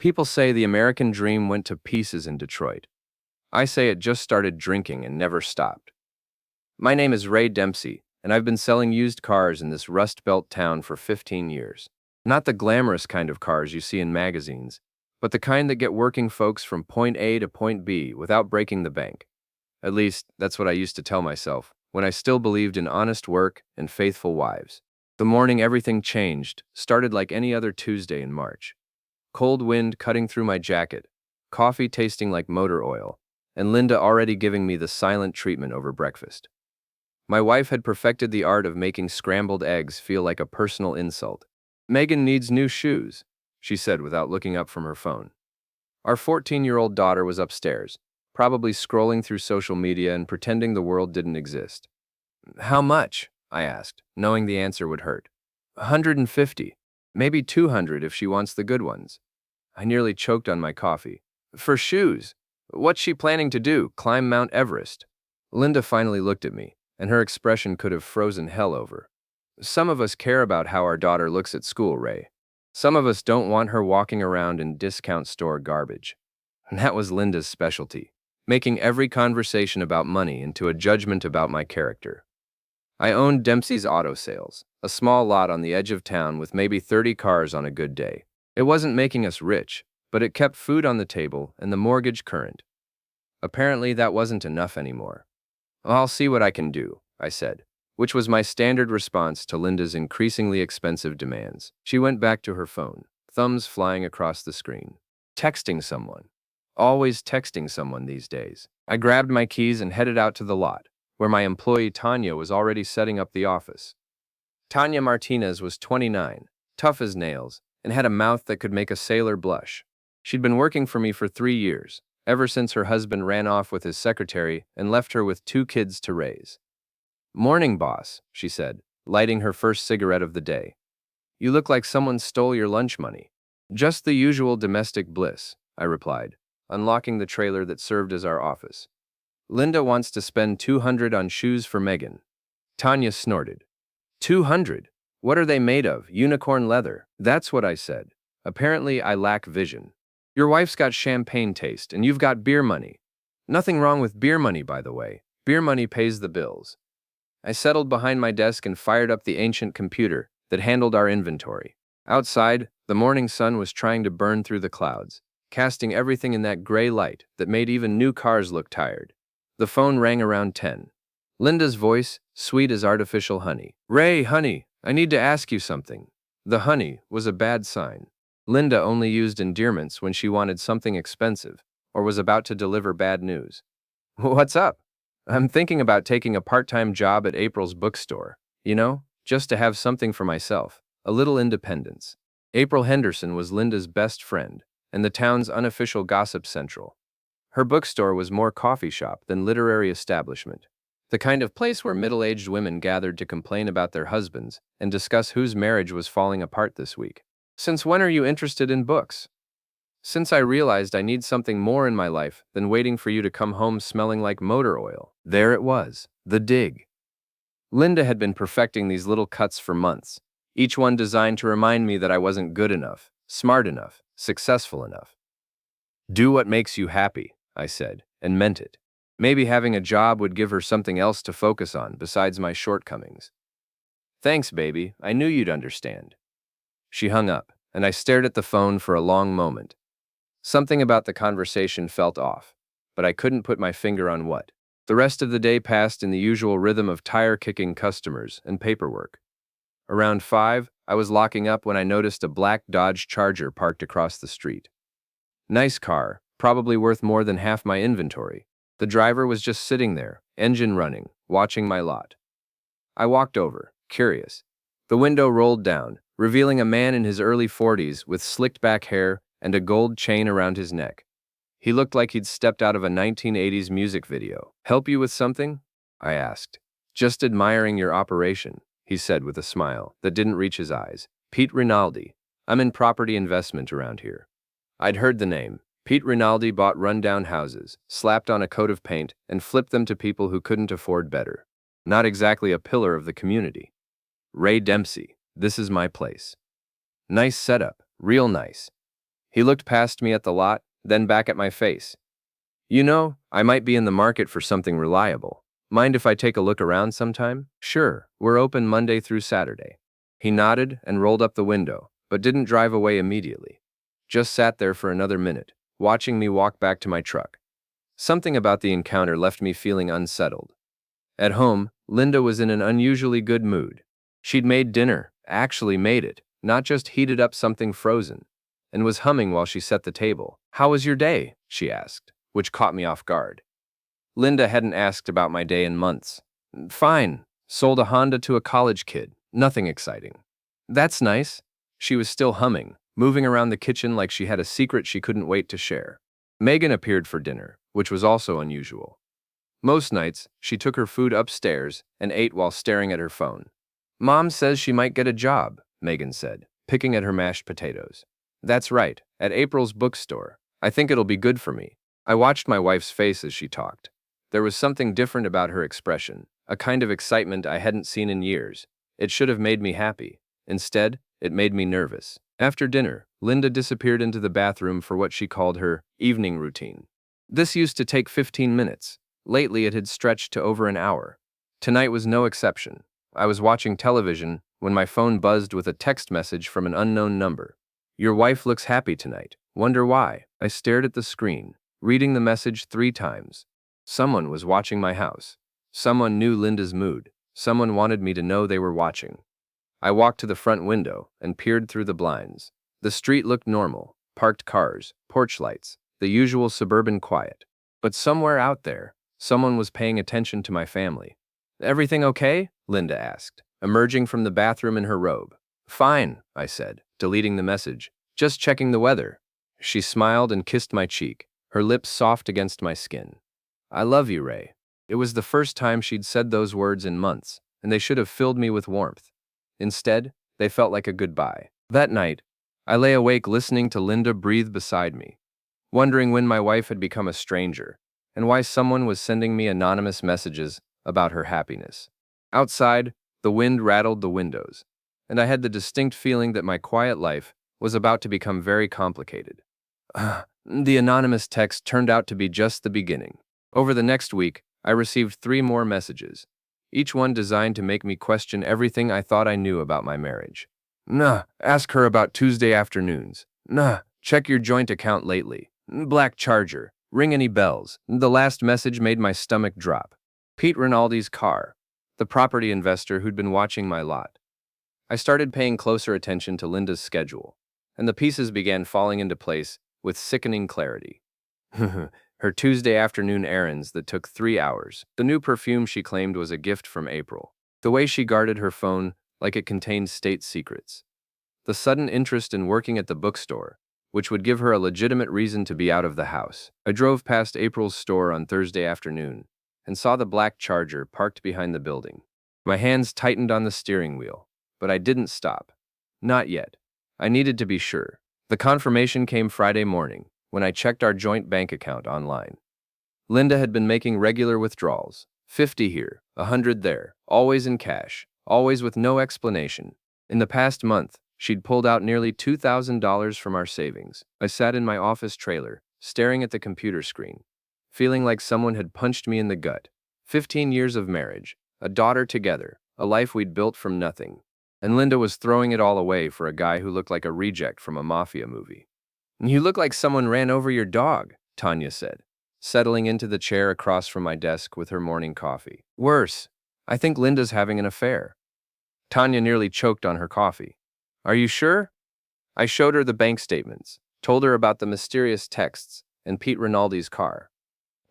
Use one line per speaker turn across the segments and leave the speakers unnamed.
People say the American dream went to pieces in Detroit. I say it just started drinking and never stopped. My name is Ray Dempsey, and I've been selling used cars in this Rust Belt town for 15 years. Not the glamorous kind of cars you see in magazines, but the kind that get working folks from point A to point B without breaking the bank. At least, that's what I used to tell myself, when I still believed in honest work and faithful wives. The morning everything changed started like any other Tuesday in March. Cold wind cutting through my jacket, coffee tasting like motor oil, and Linda already giving me the silent treatment over breakfast. My wife had perfected the art of making scrambled eggs feel like a personal insult. "Megan needs new shoes," she said without looking up from her phone. Our 14-year-old daughter was upstairs, probably scrolling through social media and pretending the world didn't exist. "How much?" I asked, knowing the answer would hurt. "150, maybe 200 if she wants the good ones." I nearly choked on my coffee. "For shoes? What's she planning to do, climb Mount Everest?" Linda finally looked at me, and her expression could have frozen hell over. "Some of us care about how our daughter looks at school, Ray. Some of us don't want her walking around in discount store garbage." And that was Linda's specialty, making every conversation about money into a judgment about my character. I owned Dempsey's Auto Sales, a small lot on the edge of town with maybe 30 cars on a good day. It wasn't making us rich, but it kept food on the table and the mortgage current. Apparently, that wasn't enough anymore. "I'll see what I can do," I said, which was my standard response to Linda's increasingly expensive demands. She went back to her phone, thumbs flying across the screen. Texting someone. Always texting someone these days. I grabbed my keys and headed out to the lot, where my employee Tanya was already setting up the office. Tanya Martinez was 29, tough as nails, and had a mouth that could make a sailor blush. She'd been working for me for 3 years, ever since her husband ran off with his secretary and left her with 2 kids to raise. "Morning, boss," she said, lighting her first cigarette of the day. "You look like someone stole your lunch money." "Just the usual domestic bliss," I replied, unlocking the trailer that served as our office. "Linda wants to spend 200 on shoes for Megan." Tanya snorted. 200? What are they made of? Unicorn leather. That's what I said. Apparently, I lack vision. "Your wife's got champagne taste, and you've got beer money." "Nothing wrong with beer money, by the way. Beer money pays the bills." I settled behind my desk and fired up the ancient computer that handled our inventory. Outside, the morning sun was trying to burn through the clouds, casting everything in that gray light that made even new cars look tired. The phone rang around 10. Linda's voice, sweet as artificial honey. "Ray, honey, I need to ask you something." The honey was a bad sign. Linda only used endearments when she wanted something expensive or was about to deliver bad news. "What's up?" "I'm thinking about taking a part-time job at April's bookstore. Just to have something for myself, a little independence." April Henderson was Linda's best friend and the town's unofficial gossip central. Her bookstore was more coffee shop than literary establishment. The kind of place where middle-aged women gathered to complain about their husbands and discuss whose marriage was falling apart this week. "Since when are you interested in books?" "Since I realized I need something more in my life than waiting for you to come home smelling like motor oil." There it was, the dig. Linda had been perfecting these little cuts for months, each one designed to remind me that I wasn't good enough, smart enough, successful enough. "Do what makes you happy," I said, and meant it. Maybe having a job would give her something else to focus on besides my shortcomings. "Thanks, baby. I knew you'd understand." She hung up, and I stared at the phone for a long moment. Something about the conversation felt off, but I couldn't put my finger on what. The rest of the day passed in the usual rhythm of tire-kicking customers and paperwork. Around 5, I was locking up when I noticed a black Dodge Charger parked across the street. Nice car, probably worth more than half my inventory. The driver was just sitting there, engine running, watching my lot. I walked over, curious. The window rolled down, revealing a man in his early 40s with slicked back hair and a gold chain around his neck. He looked like he'd stepped out of a 1980s music video. "Help you with something?" I asked. "Just admiring your operation," he said with a smile that didn't reach his eyes. "Pete Rinaldi. I'm in property investment around here." I'd heard the name. Pete Rinaldi bought rundown houses, slapped on a coat of paint, and flipped them to people who couldn't afford better. Not exactly a pillar of the community. "Ray Dempsey, this is my place." "Nice setup, real nice." He looked past me at the lot, then back at my face. You know, I might be in the market for something reliable. Mind if I take a look around sometime? Sure, we're open Monday through Saturday. He nodded and rolled up the window, but didn't drive away immediately. Just sat there for another minute, watching me walk back to my truck. Something about the encounter left me feeling unsettled. At home, Linda was in an unusually good mood. She'd made dinner, actually made it, not just heated up something frozen, and was humming while she set the table. "How was your day?" she asked, which caught me off guard. Linda hadn't asked about my day in months. "Fine. Sold a Honda to a college kid. Nothing exciting." "That's nice." She was still humming, moving around the kitchen like she had a secret she couldn't wait to share. Megan appeared for dinner, which was also unusual. Most nights, she took her food upstairs and ate while staring at her phone. "Mom says she might get a job," Megan said, picking at her mashed potatoes. "That's right, at April's bookstore. I think it'll be good for me." I watched my wife's face as she talked. There was something different about her expression, a kind of excitement I hadn't seen in years. It should have made me happy. Instead, it made me nervous. After dinner, Linda disappeared into the bathroom for what she called her evening routine. This used to take 15 minutes. Lately, it had stretched to over an hour. Tonight was no exception. I was watching television when my phone buzzed with a text message from an unknown number. "Your wife looks happy tonight. Wonder why?" I stared at the screen, reading the message 3 times. Someone was watching my house. Someone knew Linda's mood. Someone wanted me to know they were watching. I walked to the front window and peered through the blinds. The street looked normal. Parked cars, porch lights, the usual suburban quiet. But somewhere out there, someone was paying attention to my family. "Everything okay?" Linda asked, emerging from the bathroom in her robe. "Fine," I said, deleting the message. "Just checking the weather." She smiled and kissed my cheek, her lips soft against my skin. "I love you, Ray." It was the first time she'd said those words in months, and they should have filled me with warmth. Instead, they felt like a goodbye. That night, I lay awake listening to Linda breathe beside me, wondering when my wife had become a stranger, and why someone was sending me anonymous messages about her happiness. Outside, the wind rattled the windows, and I had the distinct feeling that my quiet life was about to become very complicated. The anonymous text turned out to be just the beginning. Over the next week, I received 3 more messages, each one designed to make me question everything I thought I knew about my marriage. "Nah, ask her about Tuesday afternoons." "Nah, check your joint account lately." "Black Charger, ring any bells." The last message made my stomach drop. Pete Rinaldi's car, the property investor who'd been watching my lot. I started paying closer attention to Linda's schedule, and the pieces began falling into place with sickening clarity. Her Tuesday afternoon errands that took 3 hours. The new perfume she claimed was a gift from April. The way she guarded her phone like it contained state secrets. The sudden interest in working at the bookstore, which would give her a legitimate reason to be out of the house. I drove past April's store on Thursday afternoon and saw the black Charger parked behind the building. My hands tightened on the steering wheel, but I didn't stop. Not yet. I needed to be sure. The confirmation came Friday morning, when I checked our joint bank account online. Linda had been making regular withdrawals, 50 here, 100 there, always in cash, always with no explanation. In the past month, she'd pulled out nearly $2,000 from our savings. I sat in my office trailer, staring at the computer screen, feeling like someone had punched me in the gut. 15 years of marriage, a daughter together, a life we'd built from nothing. And Linda was throwing it all away for a guy who looked like a reject from a mafia movie. "You look like someone ran over your dog," Tanya said, settling into the chair across from my desk with her morning coffee. "Worse. I think Linda's having an affair." Tanya nearly choked on her coffee. "Are you sure?" I showed her the bank statements, told her about the mysterious texts and Pete Rinaldi's car.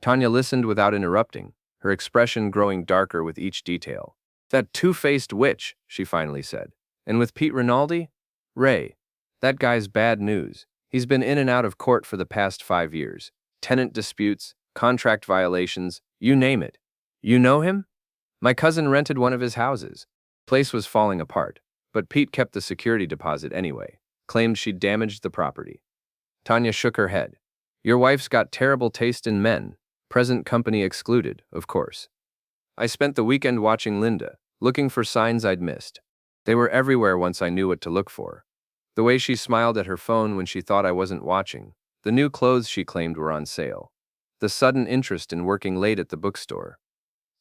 Tanya listened without interrupting, her expression growing darker with each detail. "That two-faced witch," she finally said. "And with Pete Rinaldi? Ray, that guy's bad news. He's been in and out of court for the past 5 years. Tenant disputes, contract violations, you name it. You know him? My cousin rented one of his houses. Place was falling apart, but Pete kept the security deposit anyway, claimed she'd damaged the property." Tanya shook her head. "Your wife's got terrible taste in men, present company excluded, of course." I spent the weekend watching Linda, looking for signs I'd missed. They were everywhere once I knew what to look for. The way she smiled at her phone when she thought I wasn't watching. The new clothes she claimed were on sale. The sudden interest in working late at the bookstore.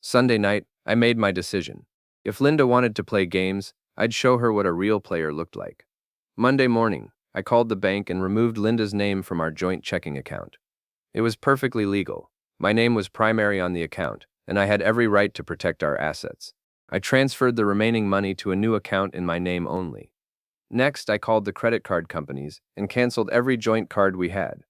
Sunday night, I made my decision. If Linda wanted to play games, I'd show her what a real player looked like. Monday morning, I called the bank and removed Linda's name from our joint checking account. It was perfectly legal. My name was primary on the account, and I had every right to protect our assets. I transferred the remaining money to a new account in my name only. Next, I called the credit card companies and canceled every joint card we had.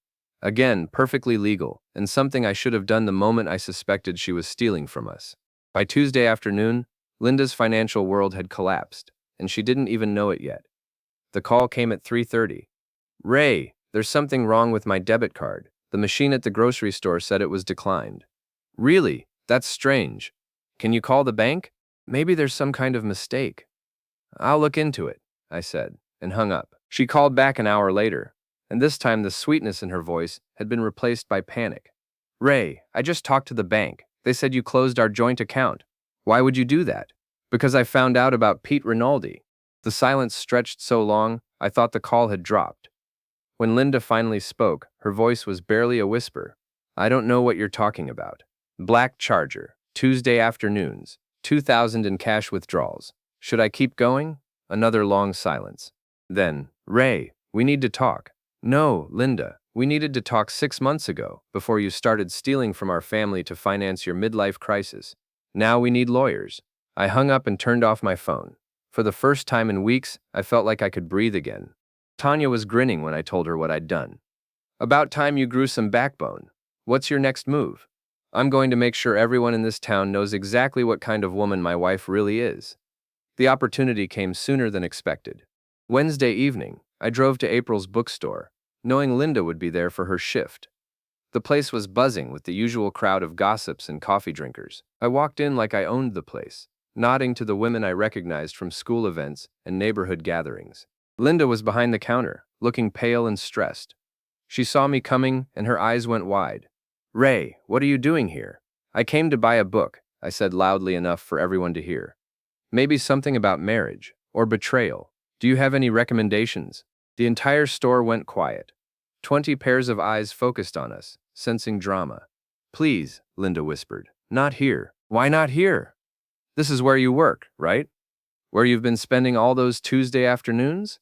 Again, perfectly legal, and something I should have done the moment I suspected she was stealing from us. By Tuesday afternoon, Linda's financial world had collapsed, and she didn't even know it yet. The call came at 3:30. Ray, there's something wrong with my debit card. The machine at the grocery store said it was declined. Really? That's strange. Can you call the bank? Maybe there's some kind of mistake. I'll look into it, I said, and hung up. She called back an hour later, and this time the sweetness in her voice had been replaced by panic. Ray, I just talked to the bank. They said you closed our joint account. Why would you do that? Because I found out about Pete Rinaldi. The silence stretched so long, I thought the call had dropped. When Linda finally spoke, her voice was barely a whisper. I don't know what you're talking about. Black Charger, Tuesday afternoons, 2,000 in cash withdrawals. Should I keep going? Another long silence. Then, Ray, we need to talk. No, Linda, we needed to talk 6 months ago, before you started stealing from our family to finance your midlife crisis. Now we need lawyers. I hung up and turned off my phone. For the first time in weeks, I felt like I could breathe again. Tanya was grinning when I told her what I'd done. About time you grew some backbone. What's your next move? I'm going to make sure everyone in this town knows exactly what kind of woman my wife really is. The opportunity came sooner than expected. Wednesday evening, I drove to April's bookstore, knowing Linda would be there for her shift. The place was buzzing with the usual crowd of gossips and coffee drinkers. I walked in like I owned the place, nodding to the women I recognized from school events and neighborhood gatherings. Linda was behind the counter, looking pale and stressed. She saw me coming, and her eyes went wide. Ray, what are you doing here? I came to buy a book, I said loudly enough for everyone to hear. Maybe something about marriage, or betrayal. Do you have any recommendations? The entire store went quiet. 20 pairs of eyes focused on us, sensing drama. Please, Linda whispered. Not here. Why not here? This is where you work, right? Where you've been spending all those Tuesday afternoons?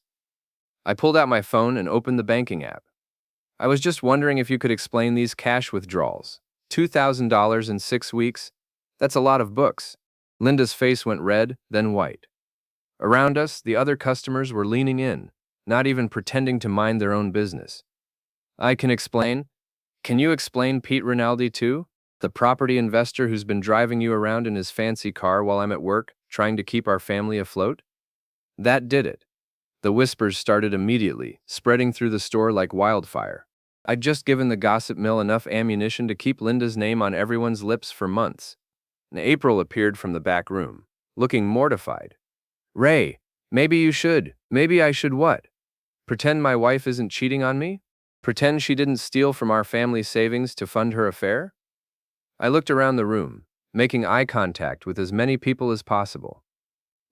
I pulled out my phone and opened the banking app. I was just wondering if you could explain these cash withdrawals. $2,000 in 6 weeks? That's a lot of books. Linda's face went red, then white. Around us, the other customers were leaning in, not even pretending to mind their own business. I can explain. Can you explain Pete Rinaldi too? The property investor who's been driving you around in his fancy car while I'm at work, trying to keep our family afloat? That did it. The whispers started immediately, spreading through the store like wildfire. I'd just given the gossip mill enough ammunition to keep Linda's name on everyone's lips for months. And April appeared from the back room, looking mortified. Ray, maybe I should what? Pretend my wife isn't cheating on me? Pretend she didn't steal from our family savings to fund her affair? I looked around the room, making eye contact with as many people as possible.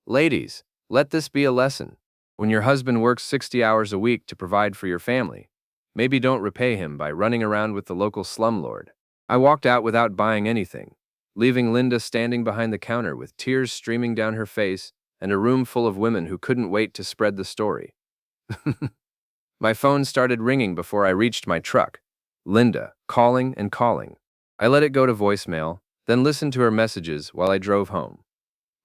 Ladies, let this be a lesson. When your husband works 60 hours a week to provide for your family, maybe don't repay him by running around with the local slumlord. I walked out without buying anything, leaving Linda standing behind the counter with tears streaming down her face and a room full of women who couldn't wait to spread the story. My phone started ringing before I reached my truck. Linda, calling and calling. I let it go to voicemail, then listened to her messages while I drove home.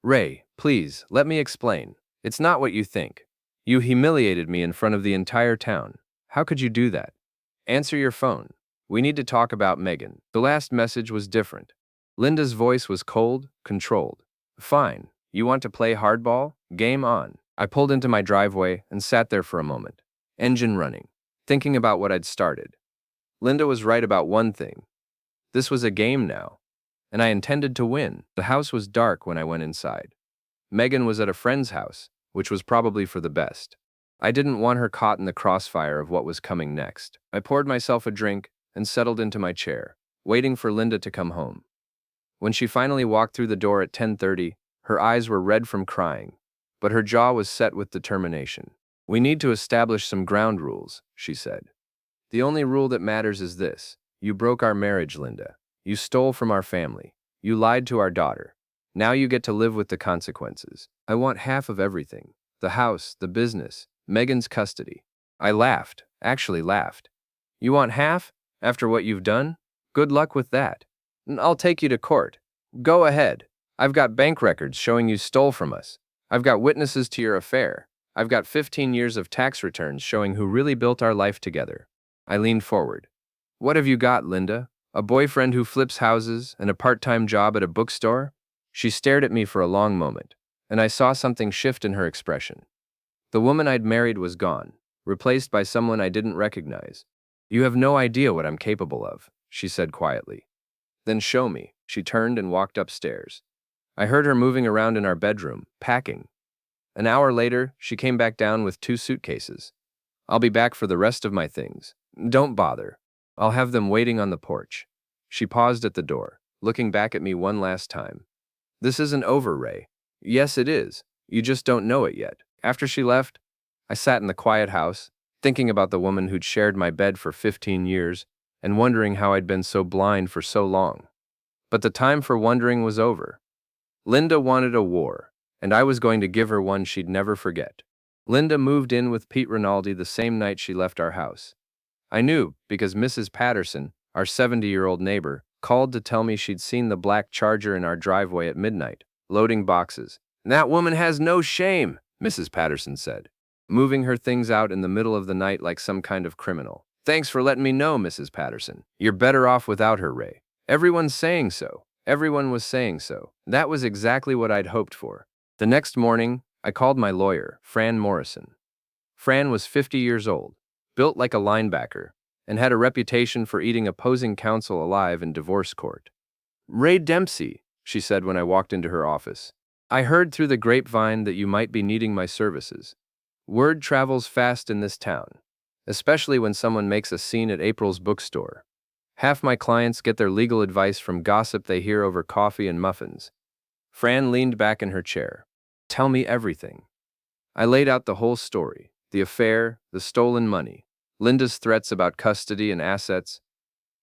Ray, please, let me explain. It's not what you think. You humiliated me in front of the entire town. How could you do that? Answer your phone. We need to talk about Megan. The last message was different. Linda's voice was cold, controlled. Fine. You want to play hardball? Game on. I pulled into my driveway and sat there for a moment, engine running, thinking about what I'd started. Linda was right about one thing. This was a game now, and I intended to win. The house was dark when I went inside. Megan was at a friend's house, which was probably for the best. I didn't want her caught in the crossfire of what was coming next. I poured myself a drink and settled into my chair, waiting for Linda to come home. When she finally walked through the door at 10:30, her eyes were red from crying, but her jaw was set with determination. We need to establish some ground rules, she said. The only rule that matters is this. You broke our marriage, Linda. You stole from our family. You lied to our daughter. Now you get to live with the consequences. I want half of everything. The house, the business, Megan's custody. I laughed, actually laughed. You want half? After what you've done? Good luck with that. I'll take you to court. Go ahead. I've got bank records showing you stole from us. I've got witnesses to your affair. I've got 15 years of tax returns showing who really built our life together. I leaned forward. What have you got, Linda? A boyfriend who flips houses and a part-time job at a bookstore? She stared at me for a long moment, and I saw something shift in her expression. The woman I'd married was gone, replaced by someone I didn't recognize. You have no idea what I'm capable of, she said quietly. Then show me. She turned and walked upstairs. I heard her moving around in our bedroom, packing. An hour later, she came back down with 2 suitcases. I'll be back for the rest of my things. Don't bother. I'll have them waiting on the porch. She paused at the door, looking back at me one last time. This isn't over, Ray. Yes, it is. You just don't know it yet. After she left, I sat in the quiet house, thinking about the woman who'd shared my bed for 15 years and wondering how I'd been so blind for so long. But the time for wondering was over. Linda wanted a war, and I was going to give her one she'd never forget. Linda moved in with Pete Rinaldi the same night she left our house. I knew because Mrs. Patterson, our 70-year-old neighbor, called to tell me she'd seen the black Charger in our driveway at midnight, loading boxes. That woman has no shame, Mrs. Patterson said, moving her things out in the middle of the night like some kind of criminal. Thanks for letting me know, Mrs. Patterson. You're better off without her, Ray. Everyone's saying so. Everyone was saying so. That was exactly what I'd hoped for. The next morning, I called my lawyer, Fran Morrison. Fran was 50 years old, built like a linebacker, and had a reputation for eating opposing counsel alive in divorce court. Ray Dempsey, she said when I walked into her office. I heard through the grapevine that you might be needing my services. Word travels fast in this town, especially when someone makes a scene at April's bookstore. Half my clients get their legal advice from gossip they hear over coffee and muffins. Fran leaned back in her chair. Tell me everything. I laid out the whole story, the affair, the stolen money, Linda's threats about custody and assets.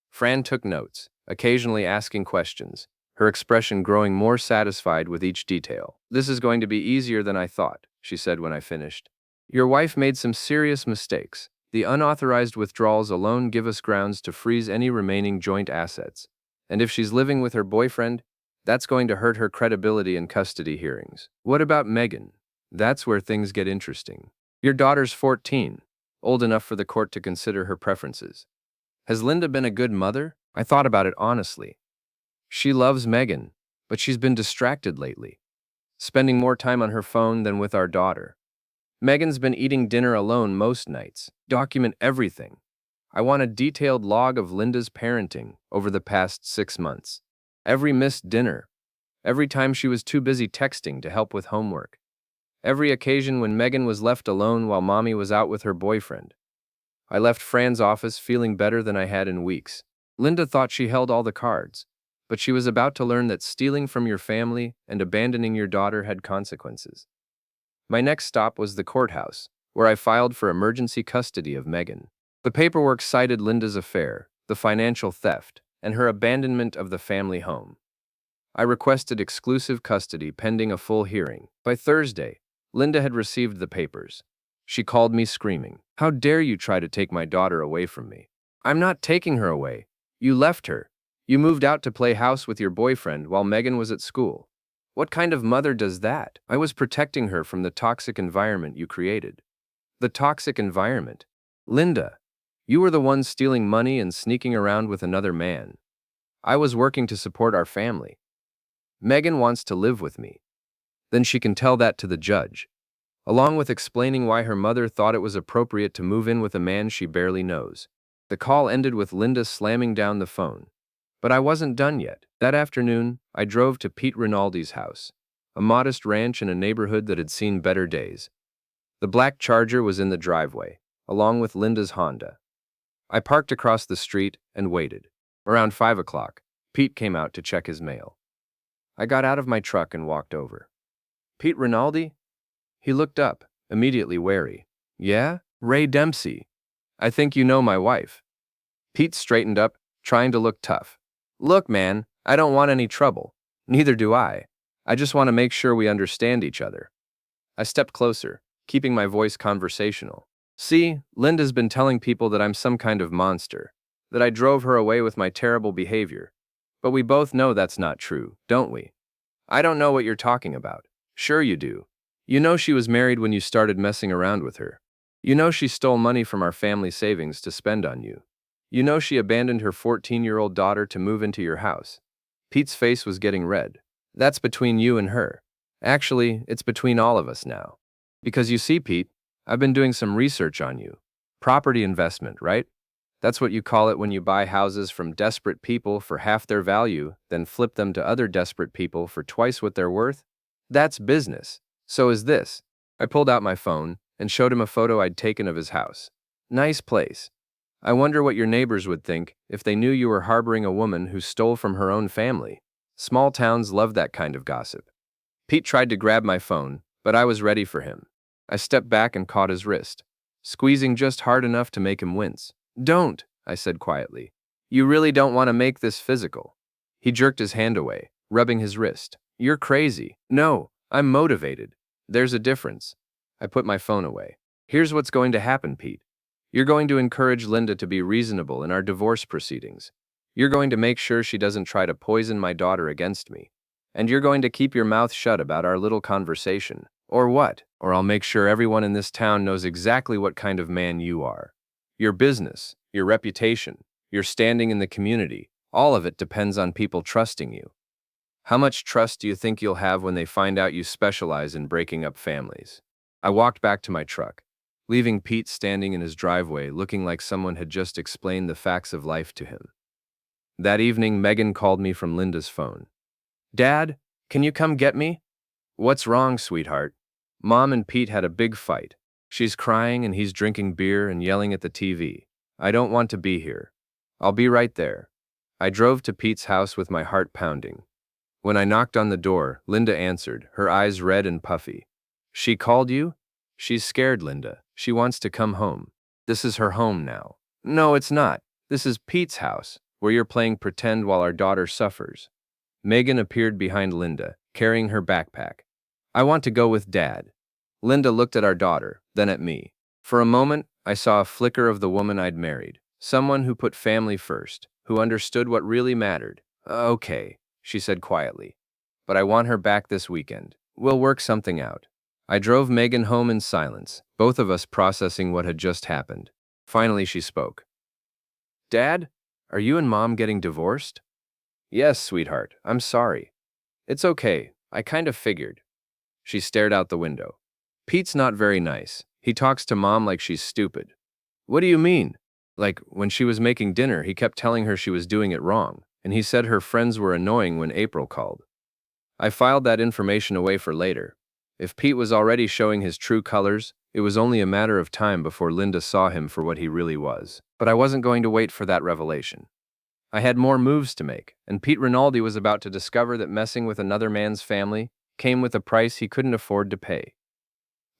Fran took notes, occasionally asking questions, her expression growing more satisfied with each detail. This is going to be easier than I thought, she said when I finished. Your wife made some serious mistakes. The unauthorized withdrawals alone give us grounds to freeze any remaining joint assets. And if she's living with her boyfriend, that's going to hurt her credibility in custody hearings. What about Megan? That's where things get interesting. Your daughter's 14, old enough for the court to consider her preferences. Has Linda been a good mother? I thought about it honestly. She loves Megan, but she's been distracted lately, spending more time on her phone than with our daughter. Megan's been eating dinner alone most nights. Document everything. I want a detailed log of Linda's parenting over the past 6 months. Every missed dinner. Every time she was too busy texting to help with homework. Every occasion when Megan was left alone while mommy was out with her boyfriend. I left Fran's office feeling better than I had in weeks. Linda thought she held all the cards, but she was about to learn that stealing from your family and abandoning your daughter had consequences. My next stop was the courthouse, where I filed for emergency custody of Megan. The paperwork cited Linda's affair, the financial theft, and her abandonment of the family home. I requested exclusive custody pending a full hearing. By Thursday, Linda had received the papers. She called me screaming, "How dare you try to take my daughter away from me? I'm not taking her away. You left her. You moved out to play house with your boyfriend while Megan was at school. What kind of mother does that? I was protecting her from the toxic environment you created." The toxic environment? Linda, you were the one stealing money and sneaking around with another man. I was working to support our family. Megan wants to live with me. Then she can tell that to the judge, along with explaining why her mother thought it was appropriate to move in with a man she barely knows. The call ended with Linda slamming down the phone. But I wasn't done yet. That afternoon, I drove to Pete Rinaldi's house, a modest ranch in a neighborhood that had seen better days. The black Charger was in the driveway, along with Linda's Honda. I parked across the street and waited. Around 5 o'clock, Pete came out to check his mail. I got out of my truck and walked over. "Pete Rinaldi?" He looked up, immediately wary. Yeah? Ray Dempsey. I think you know my wife. Pete straightened up, trying to look tough. Look, man, I don't want any trouble. Neither do I. I just want to make sure we understand each other. I stepped closer, keeping my voice conversational. See, Linda's been telling people that I'm some kind of monster, that I drove her away with my terrible behavior. But we both know that's not true, don't we? I don't know what you're talking about. Sure you do. You know she was married when you started messing around with her. You know she stole money from our family savings to spend on you. You know she abandoned her 14-year-old daughter to move into your house. Pete's face was getting red. That's between you and her. Actually, it's between all of us now. Because you see, Pete, I've been doing some research on you. Property investment, right? That's what you call it when you buy houses from desperate people for half their value, then flip them to other desperate people for twice what they're worth. That's business. So is this. I pulled out my phone and showed him a photo I'd taken of his house. Nice place. I wonder what your neighbors would think if they knew you were harboring a woman who stole from her own family. Small towns love that kind of gossip. Pete tried to grab my phone, but I was ready for him. I stepped back and caught his wrist, squeezing just hard enough to make him wince. Don't, I said quietly. You really don't want to make this physical. He jerked his hand away, rubbing his wrist. You're crazy. No, I'm motivated. There's a difference. I put my phone away. Here's what's going to happen, Pete. You're going to encourage Linda to be reasonable in our divorce proceedings. You're going to make sure she doesn't try to poison my daughter against me. And you're going to keep your mouth shut about our little conversation. Or what? Or I'll make sure everyone in this town knows exactly what kind of man you are. Your business, your reputation, your standing in the community, all of it depends on people trusting you. How much trust do you think you'll have when they find out you specialize in breaking up families? I walked back to my truck, leaving Pete standing in his driveway looking like someone had just explained the facts of life to him. That evening, Megan called me from Linda's phone. Dad, can you come get me? What's wrong, sweetheart? Mom and Pete had a big fight. She's crying and he's drinking beer and yelling at the TV. I don't want to be here. I'll be right there. I drove to Pete's house with my heart pounding. When I knocked on the door, Linda answered, her eyes red and puffy. She called you? She's scared, Linda. She wants to come home. This is her home now. No, it's not. This is Pete's house, where you're playing pretend while our daughter suffers. Megan appeared behind Linda, carrying her backpack. I want to go with Dad. Linda looked at our daughter, then at me. For a moment, I saw a flicker of the woman I'd married. Someone who put family first, who understood what really mattered. Okay, she said quietly. But I want her back this weekend. We'll work something out. I drove Megan home in silence, both of us processing what had just happened. Finally, she spoke. Dad, are you and Mom getting divorced? Yes, sweetheart, I'm sorry. It's okay, I kind of figured. She stared out the window. Pete's not very nice. He talks to Mom like she's stupid. What do you mean? Like, when she was making dinner, he kept telling her she was doing it wrong, and he said her friends were annoying when April called. I filed that information away for later. If Pete was already showing his true colors, it was only a matter of time before Linda saw him for what he really was. But I wasn't going to wait for that revelation. I had more moves to make, and Pete Rinaldi was about to discover that messing with another man's family came with a price he couldn't afford to pay.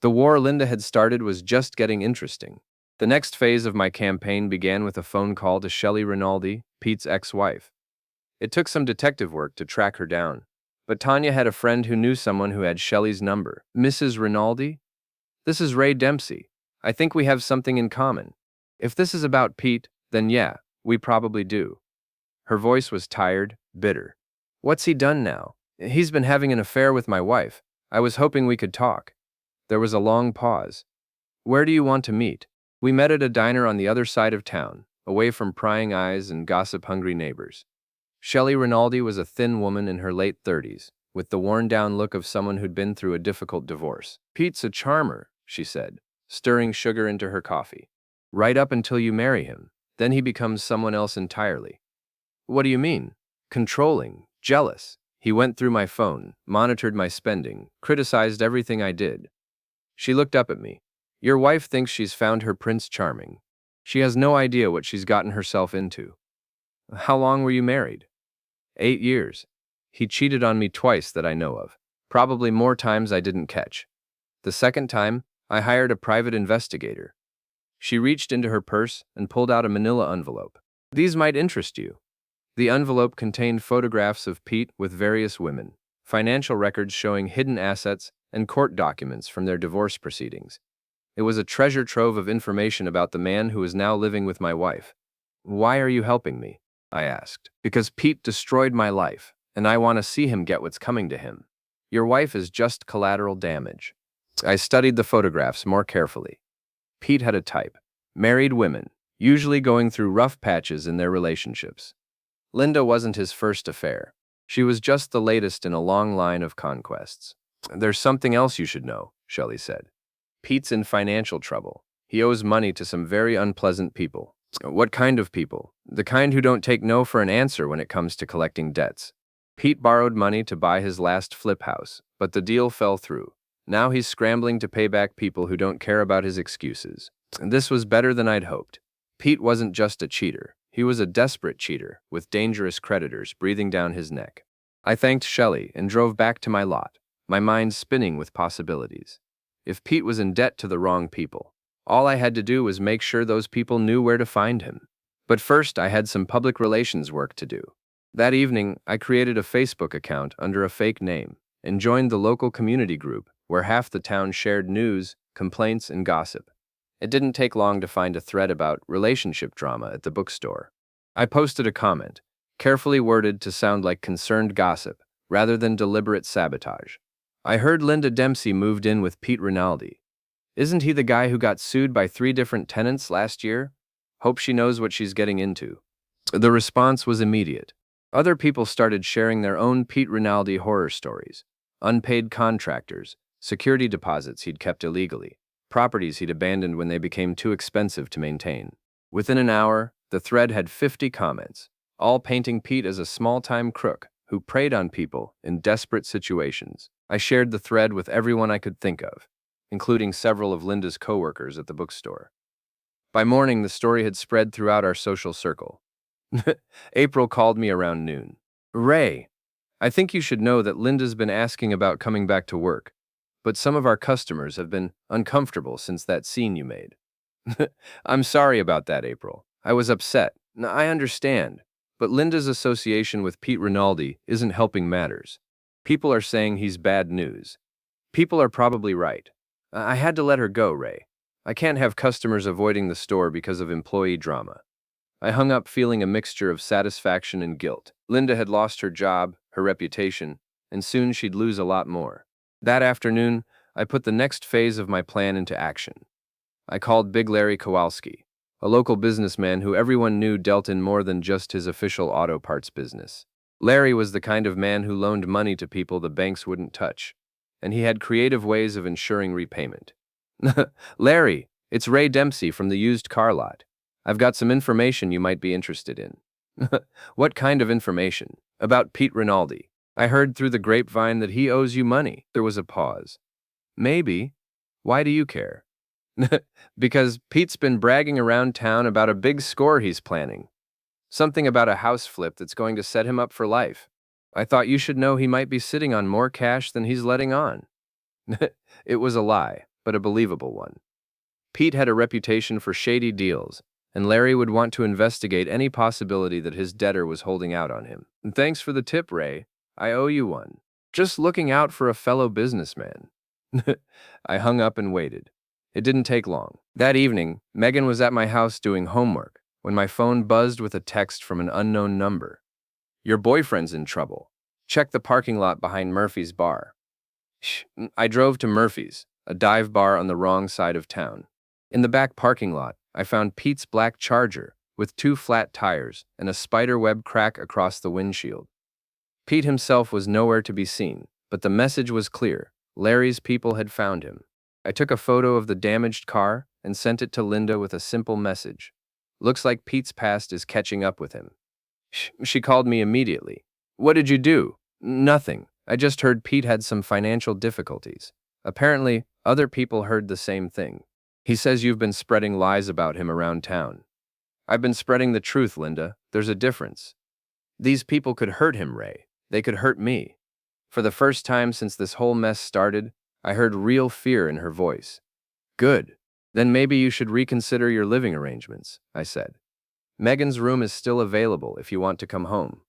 The war Linda had started was just getting interesting. The next phase of my campaign began with a phone call to Shelley Rinaldi, Pete's ex-wife. It took some detective work to track her down, but Tanya had a friend who knew someone who had Shelley's number. Mrs. Rinaldi? This is Ray Dempsey. I think we have something in common. If this is about Pete, then yeah, we probably do. Her voice was tired, bitter. What's he done now? He's been having an affair with my wife. I was hoping we could talk. There was a long pause. Where do you want to meet? We met at a diner on the other side of town, away from prying eyes and gossip-hungry neighbors. Shelley Rinaldi was a thin woman in her late 30s, with the worn-down look of someone who'd been through a difficult divorce. Pete's a charmer, she said, stirring sugar into her coffee. Right up until you marry him. Then he becomes someone else entirely. What do you mean? Controlling, jealous. He went through my phone, monitored my spending, criticized everything I did. She looked up at me. Your wife thinks she's found her Prince Charming. She has no idea what she's gotten herself into. How long were you married? 8 years. He cheated on me twice that I know of. Probably more times I didn't catch. The second time, I hired a private investigator. She reached into her purse and pulled out a manila envelope. These might interest you. The envelope contained photographs of Pete with various women, financial records showing hidden assets, and court documents from their divorce proceedings. It was a treasure trove of information about the man who is now living with my wife. Why are you helping me? I asked. Because Pete destroyed my life, and I want to see him get what's coming to him. Your wife is just collateral damage. I studied the photographs more carefully. Pete had a type. Married women, usually going through rough patches in their relationships. Linda wasn't his first affair. She was just the latest in a long line of conquests. There's something else you should know, Shelley said. Pete's in financial trouble. He owes money to some very unpleasant people. What kind of people? The kind who don't take no for an answer when it comes to collecting debts. Pete borrowed money to buy his last flip house, but the deal fell through. Now he's scrambling to pay back people who don't care about his excuses. This was better than I'd hoped. Pete wasn't just a cheater. He was a desperate cheater, with dangerous creditors breathing down his neck. I thanked Shelley and drove back to my lot, my mind spinning with possibilities. If Pete was in debt to the wrong people, all I had to do was make sure those people knew where to find him. But first, I had some public relations work to do. That evening, I created a Facebook account under a fake name and joined the local community group where half the town shared news, complaints, and gossip. It didn't take long to find a thread about relationship drama at the bookstore. I posted a comment, carefully worded to sound like concerned gossip rather than deliberate sabotage. I heard Linda Dempsey moved in with Pete Rinaldi. Isn't he the guy who got sued by 3 different tenants last year? Hope she knows what she's getting into. The response was immediate. Other people started sharing their own Pete Rinaldi horror stories. Unpaid contractors, security deposits he'd kept illegally, properties he'd abandoned when they became too expensive to maintain. Within an hour, the thread had 50 comments, all painting Pete as a small-time crook who preyed on people in desperate situations. I shared the thread with everyone I could think of, including several of Linda's coworkers at the bookstore. By morning, the story had spread throughout our social circle. April called me around noon. Ray, I think you should know that Linda's been asking about coming back to work, but some of our customers have been uncomfortable since that scene you made. I'm sorry about that, April. I was upset. I understand, but Linda's association with Pete Rinaldi isn't helping matters. People are saying he's bad news. People are probably right. I had to let her go, Ray. I can't have customers avoiding the store because of employee drama. I hung up feeling a mixture of satisfaction and guilt. Linda had lost her job, her reputation, and soon she'd lose a lot more. That afternoon, I put the next phase of my plan into action. I called Big Larry Kowalski, a local businessman who everyone knew dealt in more than just his official auto parts business. Larry was the kind of man who loaned money to people the banks wouldn't touch, and he had creative ways of ensuring repayment. Larry, it's Ray Dempsey from the used car lot. I've got some information you might be interested in. What kind of information? About Pete Rinaldi. I heard through the grapevine that he owes you money. There was a pause. Maybe. Why do you care? Because Pete's been bragging around town about a big score he's planning. Something about a house flip that's going to set him up for life. I thought you should know he might be sitting on more cash than he's letting on. It was a lie, but a believable one. Pete had a reputation for shady deals, and Larry would want to investigate any possibility that his debtor was holding out on him. And thanks for the tip, Ray. I owe you one. Just looking out for a fellow businessman. I hung up and waited. It didn't take long. That evening, Megan was at my house doing homework when my phone buzzed with a text from an unknown number. Your boyfriend's in trouble. Check the parking lot behind Murphy's bar. I drove to Murphy's, a dive bar on the wrong side of town. In the back parking lot, I found Pete's black Charger with 2 flat tires and a spiderweb crack across the windshield. Pete himself was nowhere to be seen, but the message was clear. Larry's people had found him. I took a photo of the damaged car and sent it to Linda with a simple message. Looks like Pete's past is catching up with him. She called me immediately. What did you do? Nothing. I just heard Pete had some financial difficulties. Apparently, other people heard the same thing. He says you've been spreading lies about him around town. I've been spreading the truth, Linda. There's a difference. These people could hurt him, Ray. They could hurt me. For the first time since this whole mess started, I heard real fear in her voice. Good. Then maybe you should reconsider your living arrangements, I said. Megan's room is still available if you want to come home.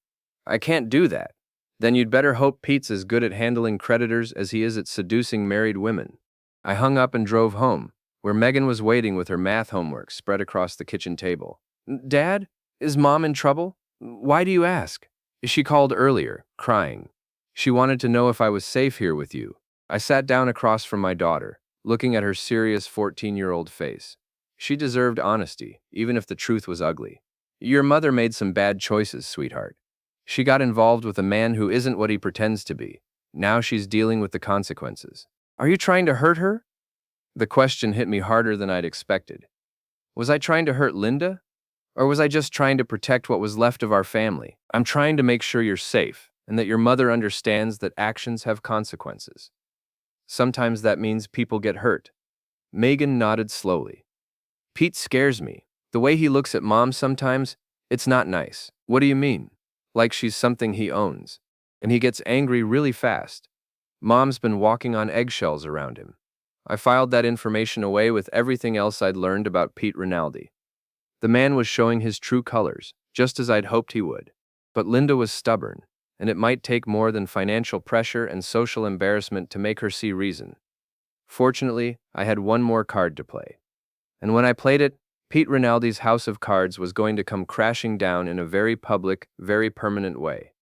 I can't do that. Then you'd better hope Pete's as good at handling creditors as he is at seducing married women. I hung up and drove home, where Megan was waiting with her math homework spread across the kitchen table. Dad, is Mom in trouble? Why do you ask? She called earlier, crying. She wanted to know if I was safe here with you. I sat down across from my daughter, looking at her serious 14-year-old face. She deserved honesty, even if the truth was ugly. Your mother made some bad choices, sweetheart. She got involved with a man who isn't what he pretends to be. Now she's dealing with the consequences. Are you trying to hurt her? The question hit me harder than I'd expected. Was I trying to hurt Linda? Or was I just trying to protect what was left of our family? I'm trying to make sure you're safe, and that your mother understands that actions have consequences. Sometimes that means people get hurt. Megan nodded slowly. Pete scares me. The way he looks at Mom sometimes, it's not nice. What do you mean? Like she's something he owns. And he gets angry really fast. Mom's been walking on eggshells around him. I filed that information away with everything else I'd learned about Pete Rinaldi. The man was showing his true colors, just as I'd hoped he would. But Linda was stubborn, and it might take more than financial pressure and social embarrassment to make her see reason. Fortunately, I had one more card to play. And when I played it, Pete Rinaldi's house of cards was going to come crashing down in a very public, very permanent way.